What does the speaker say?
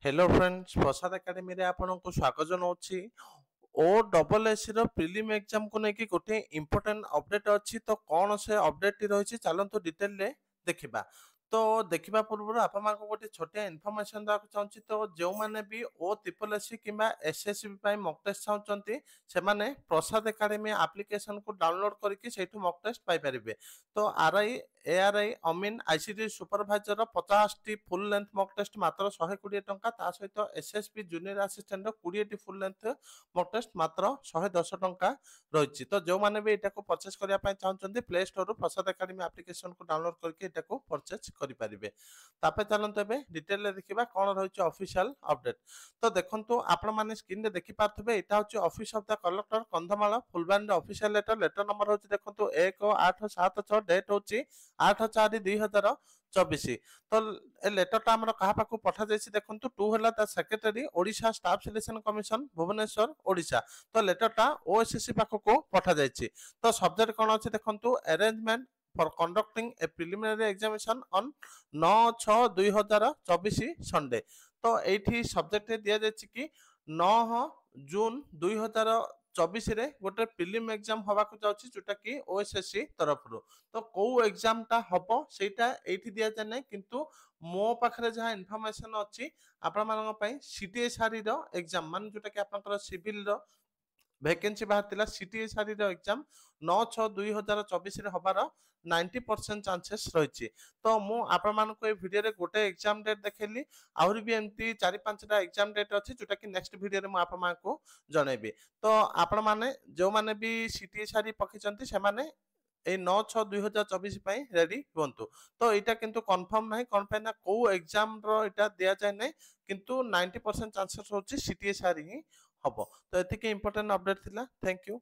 Hello friends प्रसाद academy रे आपनको स्वागत जनाऊँगी। OSS रो prelim exam को लेकिन गोटे इंपोर्टेंट अपडेट अच्छी तो कौन से अपडेट रही चलते डिटेल रे देखिबा। तो देखिबा पूर्व आप गोटे छोटिया इनफॉरमेशन देवाक चाहूँगी। तो जो मैंने भी OSS कि SSB मॉक टेस्ट चाहते से प्रसाद एकेडमी एप्लिकेशन को डाउनलोड करके सेठू मॉक टेस्ट पाई परिबे। तो आरआई एआरआई अमीन आईसीटी सुपरवाइजर 50 टी फुल लेंथ मॉक टेस्ट मात्र 120 टंका ता सहित एसएसबी जूनियर असिस्टेंट 20 टी फुल लेंथ मॉक टेस्ट मात्र 110 टंका रही। तो जो माने भी एटा को परचेस करिया पय चाहउछन्ती प्ले स्टोर रो प्रसाद एकेडमी एप्लिकेशन को डाउनलोड करके एटा को परचेस करि परिबे। तापे चलंत एबे डिटेल रे देखिबा कोन रहिछ ऑफिशियल अपडेट। तो देखंतु आपण माने स्क्रीन रे देखि पाथबे एटा होछ office of the collector Kandhamal Phulbani official letter number होछ देखंतु 1876 डेट होछ 8/4/2024। तो ए लेटरटा हमर कहा पाखु पठा जायछि देखंतु टू हला the secretary Odisha staff selection commission Bhubaneswar Odisha. तो लेटरटा ओएसएससी पाखु को पठा जायछि। तो सब्जेक्ट कोन अछि देखंतु arrangement for conducting A preliminary examination on 9/6/2024 Sunday. तो एठी सब्जेक्ट दिया जायछि कि 9 जून 2024 रे गोटे प्रिलिम एग्जाम हवा को जाउछि जोटा कि ओएसएससी तरफ रो। तो को एग्जाम टा हबो सेटा एठी दिया जाय नै, किंतु मो पाखरे जहा इन्फॉर्मेशन अछि आपण मानक पई सीटीएसआरई रो एग्जाम मान जोटा कि आपनकर सिविल रो वैकेंसी बाहर तिला सीटीएसआरई रो एग्जाम 9/6/2024 रे हबार 90% चांसेस रहिछि। तो मु आपण मानको ए वीडियो रे गोटे एग्जाम डेट देखेली आहुरी भी एमती 4-5 टा एग्जाम डेट अछि जोटा कि नेक्स्ट वीडियो रे मु आपण मानको जणेबी। तो आपण माने जो माने भी सीटीएसआरई पखिचंती से माने ए 9/6/2024 पई रेडी हुंतु। तो एटा किंतु कंफर्म नाही कोन पे ना को एग्जाम रो एटा दिया जाय नै, किंतु 90% चांसेस होछि सीटीएसआरई ही हबो। तो एतिके इंपोर्टेंट अपडेट थिला। Thank you.